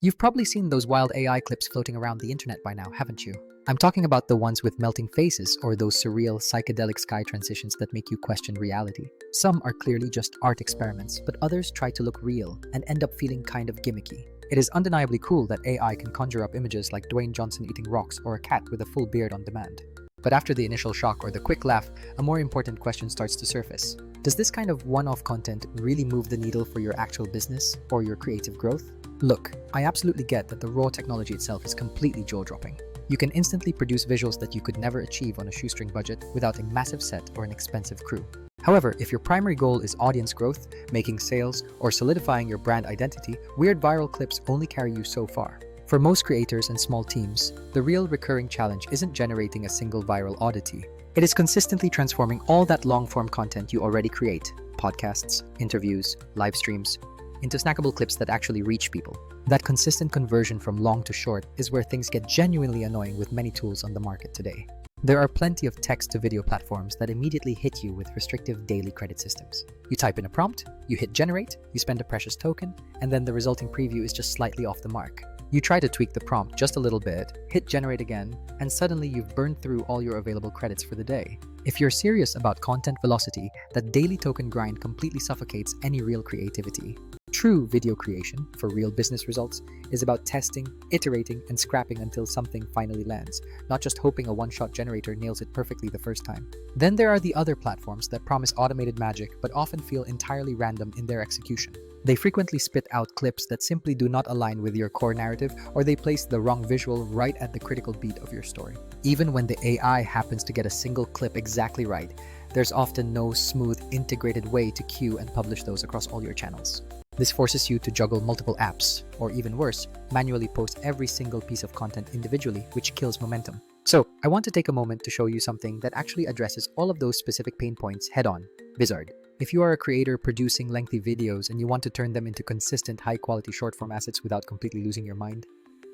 You've probably seen those wild AI clips floating around the internet by now, haven't you? I'm talking about the ones with melting faces or those surreal psychedelic sky transitions that make you question reality. Some are clearly just art experiments, but others try to look real and end up feeling kind of gimmicky. It is undeniably cool that AI can conjure up images like Dwayne Johnson eating rocks or a cat with a full beard on demand. But after the initial shock or the quick laugh, a more important question starts to surface. Does this kind of one-off content really move the needle for your actual business or your creative growth? Look, I absolutely get that the raw technology itself is completely jaw-dropping. You can instantly produce visuals that you could never achieve on a shoestring budget without a massive set or an expensive crew. However, if your primary goal is audience growth, making sales, or solidifying your brand identity, weird viral clips only carry you so far. For most creators and small teams, the real recurring challenge isn't generating a single viral oddity. It is consistently transforming all that long-form content you already create, podcasts, interviews, live streams, into snackable clips that actually reach people. That consistent conversion from long to short is where things get genuinely annoying with many tools on the market today. There are plenty of text-to-video platforms that immediately hit you with restrictive daily credit systems. You type in a prompt, you hit generate, you spend a precious token, and then the resulting preview is just slightly off the mark. You try to tweak the prompt just a little bit, hit generate again, and suddenly you've burned through all your available credits for the day. If you're serious about content velocity, that daily token grind completely suffocates any real creativity. True video creation, for real business results, is about testing, iterating, and scrapping until something finally lands, not just hoping a one-shot generator nails it perfectly the first time. Then there are the other platforms that promise automated magic but often feel entirely random in their execution. They frequently spit out clips that simply do not align with your core narrative, or they place the wrong visual right at the critical beat of your story. Even when the AI happens to get a single clip exactly right, there's often no smooth, integrated way to queue and publish those across all your channels. This forces you to juggle multiple apps, or even worse, manually post every single piece of content individually, which kills momentum. So, I want to take a moment to show you something that actually addresses all of those specific pain points head-on: Vizard. If you are a creator producing lengthy videos and you want to turn them into consistent, high-quality short-form assets without completely losing your mind,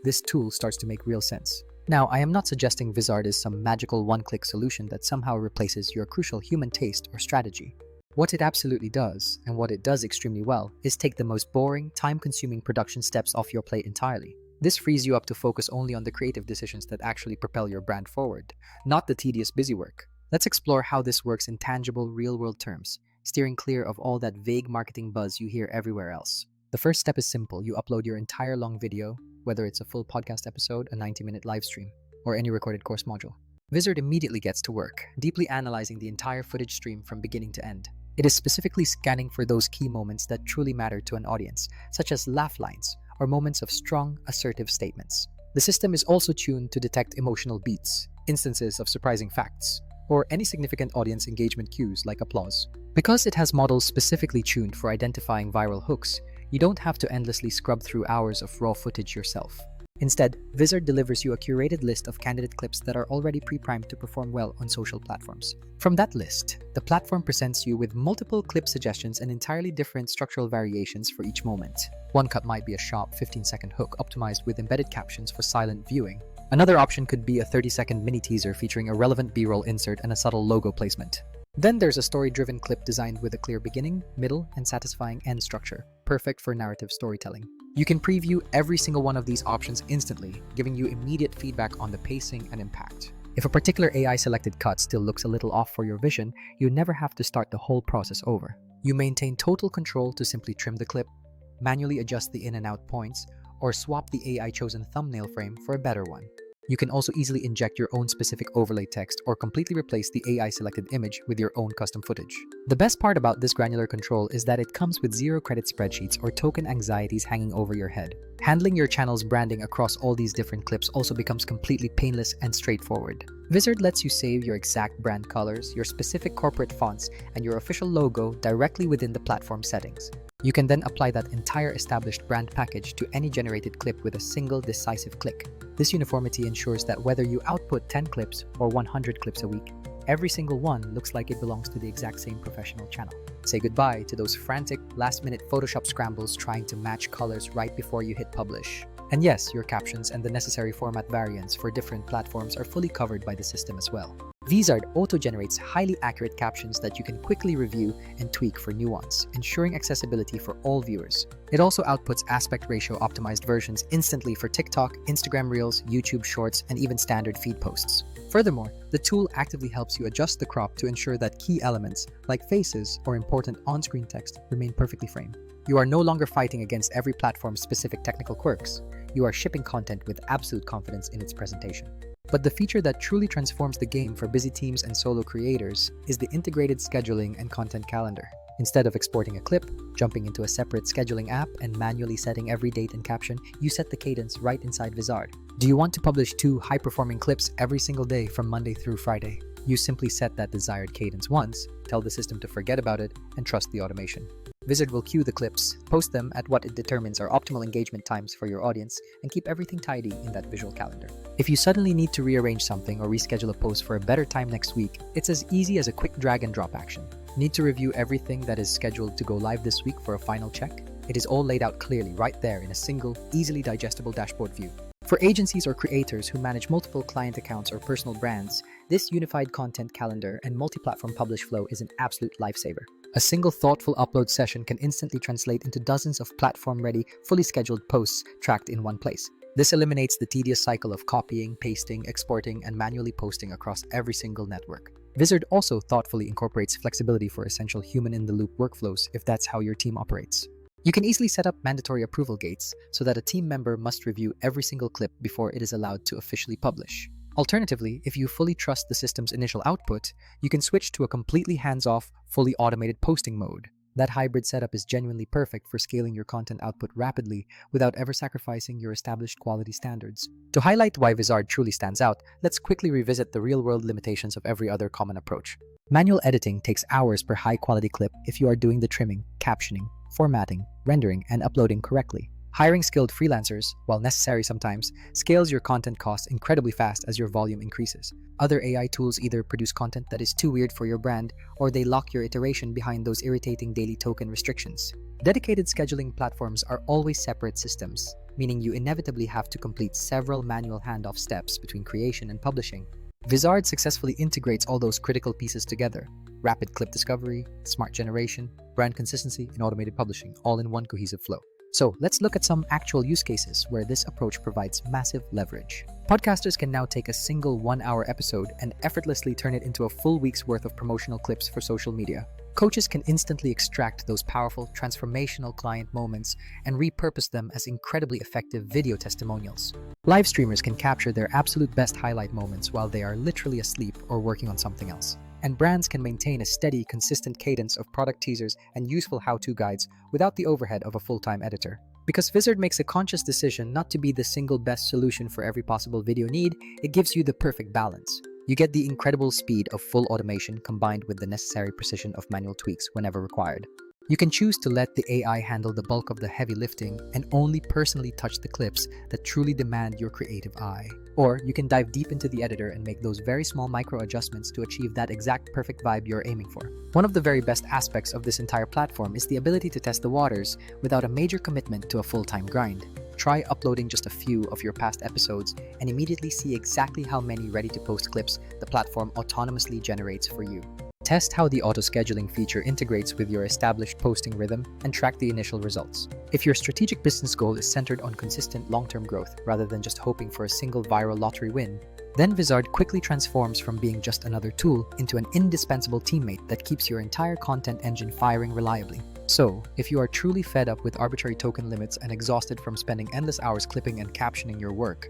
this tool starts to make real sense. Now, I am not suggesting Vizard is some magical one-click solution that somehow replaces your crucial human taste or strategy. What it absolutely does, and what it does extremely well, is take the most boring, time-consuming production steps off your plate entirely. This frees you up to focus only on the creative decisions that actually propel your brand forward, not the tedious busy work. Let's explore how this works in tangible, real-world terms, steering clear of all that vague marketing buzz you hear everywhere else. The first step is simple. You upload your entire long video, whether it's a full podcast episode, a 90-minute live stream, or any recorded course module. Vizard immediately gets to work, deeply analyzing the entire footage stream from beginning to end. It is specifically scanning for those key moments that truly matter to an audience, such as laugh lines or moments of strong, assertive statements. The system is also tuned to detect emotional beats, instances of surprising facts, or any significant audience engagement cues like applause. Because it has models specifically tuned for identifying viral hooks, you don't have to endlessly scrub through hours of raw footage yourself. Instead, Vizard delivers you a curated list of candidate clips that are already pre-primed to perform well on social platforms. From that list, the platform presents you with multiple clip suggestions and entirely different structural variations for each moment. One cut might be a sharp 15-second hook optimized with embedded captions for silent viewing. Another option could be a 30-second mini teaser featuring a relevant B-roll insert and a subtle logo placement. Then there's a story-driven clip designed with a clear beginning, middle, and satisfying end structure, perfect for narrative storytelling. You can preview every single one of these options instantly, giving you immediate feedback on the pacing and impact. If a particular AI-selected cut still looks a little off for your vision, you never have to start the whole process over. You maintain total control to simply trim the clip, manually adjust the in and out points, or swap the AI-chosen thumbnail frame for a better one. You can also easily inject your own specific overlay text or completely replace the AI-selected image with your own custom footage. The best part about this granular control is that it comes with zero-credit spreadsheets or token anxieties hanging over your head. Handling your channel's branding across all these different clips also becomes completely painless and straightforward. Vizard lets you save your exact brand colors, your specific corporate fonts, and your official logo directly within the platform settings. You can then apply that entire established brand package to any generated clip with a single decisive click. This uniformity ensures that whether you output 10 clips or 100 clips a week, every single one looks like it belongs to the exact same professional channel. Say goodbye to those frantic, last-minute Photoshop scrambles trying to match colors right before you hit publish. And yes, your captions and the necessary format variants for different platforms are fully covered by the system as well. Vizard auto-generates highly accurate captions that you can quickly review and tweak for nuance, ensuring accessibility for all viewers. It also outputs aspect ratio optimized versions instantly for TikTok, Instagram Reels, YouTube Shorts, and even standard feed posts. Furthermore, the tool actively helps you adjust the crop to ensure that key elements, like faces or important on-screen text, remain perfectly framed. You are no longer fighting against every platform's specific technical quirks. You are shipping content with absolute confidence in its presentation. But the feature that truly transforms the game for busy teams and solo creators is the integrated scheduling and content calendar. Instead of exporting a clip, jumping into a separate scheduling app, and manually setting every date and caption, you set the cadence right inside Vizard. Do you want to publish 2 high-performing clips every single day from Monday through Friday? You simply set that desired cadence once, tell the system to forget about it, and trust the automation. Vizard will queue the clips, post them at what it determines are optimal engagement times for your audience, and keep everything tidy in that visual calendar. If you suddenly need to rearrange something or reschedule a post for a better time next week, it's as easy as a quick drag and drop action. Need to review everything that is scheduled to go live this week for a final check? It is all laid out clearly right there in a single, easily digestible dashboard view. For agencies or creators who manage multiple client accounts or personal brands, this unified content calendar and multi-platform publish flow is an absolute lifesaver. A single thoughtful upload session can instantly translate into dozens of platform-ready, fully scheduled posts tracked in one place. This eliminates the tedious cycle of copying, pasting, exporting, and manually posting across every single network. Vizard also thoughtfully incorporates flexibility for essential human-in-the-loop workflows if that's how your team operates. You can easily set up mandatory approval gates so that a team member must review every single clip before it is allowed to officially publish. Alternatively, if you fully trust the system's initial output, you can switch to a completely hands-off, fully automated posting mode. That hybrid setup is genuinely perfect for scaling your content output rapidly without ever sacrificing your established quality standards. To highlight why Vizard truly stands out, let's quickly revisit the real-world limitations of every other common approach. Manual editing takes hours per high-quality clip if you are doing the trimming, captioning, formatting, rendering, and uploading correctly. Hiring skilled freelancers, while necessary sometimes, scales your content costs incredibly fast as your volume increases. Other AI tools either produce content that is too weird for your brand, or they lock your iteration behind those irritating daily token restrictions. Dedicated scheduling platforms are always separate systems, meaning you inevitably have to complete several manual handoff steps between creation and publishing. Vizard successfully integrates all those critical pieces together: rapid clip discovery, smart generation, brand consistency, and automated publishing, all in one cohesive flow. So let's look at some actual use cases where this approach provides massive leverage. Podcasters can now take a single 1-hour episode and effortlessly turn it into a full week's worth of promotional clips for social media. Coaches can instantly extract those powerful, transformational client moments and repurpose them as incredibly effective video testimonials. Live streamers can capture their absolute best highlight moments while they are literally asleep or working on something else. And brands can maintain a steady, consistent cadence of product teasers and useful how-to guides without the overhead of a full-time editor. Because Vizard makes a conscious decision not to be the single best solution for every possible video need, it gives you the perfect balance. You get the incredible speed of full automation combined with the necessary precision of manual tweaks whenever required. You can choose to let the AI handle the bulk of the heavy lifting and only personally touch the clips that truly demand your creative eye. Or you can dive deep into the editor and make those very small micro adjustments to achieve that exact perfect vibe you're aiming for. One of the very best aspects of this entire platform is the ability to test the waters without a major commitment to a full-time grind. Try uploading just a few of your past episodes and immediately see exactly how many ready-to-post clips the platform autonomously generates for you. Test how the auto-scheduling feature integrates with your established posting rhythm and track the initial results. If your strategic business goal is centered on consistent long-term growth rather than just hoping for a single viral lottery win, then Vizard quickly transforms from being just another tool into an indispensable teammate that keeps your entire content engine firing reliably. So, if you are truly fed up with arbitrary token limits and exhausted from spending endless hours clipping and captioning your work,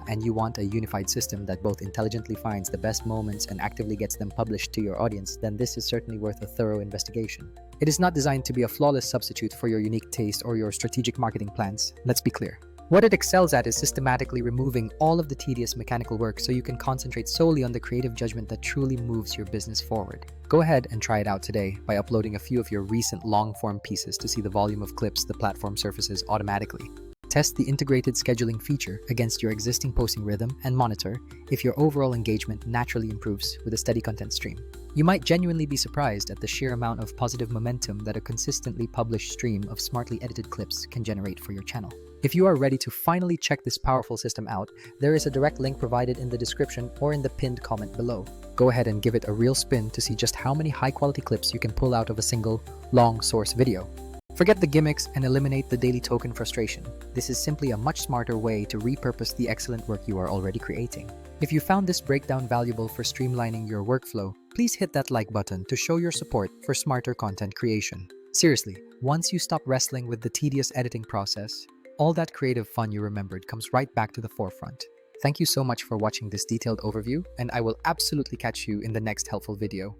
and you want a unified system that both intelligently finds the best moments and actively gets them published to your audience, then this is certainly worth a thorough investigation. It is not designed to be a flawless substitute for your unique taste or your strategic marketing plans, let's be clear. What it excels at is systematically removing all of the tedious mechanical work so you can concentrate solely on the creative judgment that truly moves your business forward. Go ahead and try it out today by uploading a few of your recent long-form pieces to see the volume of clips the platform surfaces automatically. Test the integrated scheduling feature against your existing posting rhythm and monitor if your overall engagement naturally improves with a steady content stream. You might genuinely be surprised at the sheer amount of positive momentum that a consistently published stream of smartly edited clips can generate for your channel. If you are ready to finally check this powerful system out, there is a direct link provided in the description or in the pinned comment below. Go ahead and give it a real spin to see just how many high-quality clips you can pull out of a single, long source video. Forget the gimmicks and eliminate the daily token frustration. This is simply a much smarter way to repurpose the excellent work you are already creating. If you found this breakdown valuable for streamlining your workflow, please hit that like button to show your support for smarter content creation. Seriously, once you stop wrestling with the tedious editing process, all that creative fun you remembered comes right back to the forefront. Thank you so much for watching this detailed overview, and I will absolutely catch you in the next helpful video.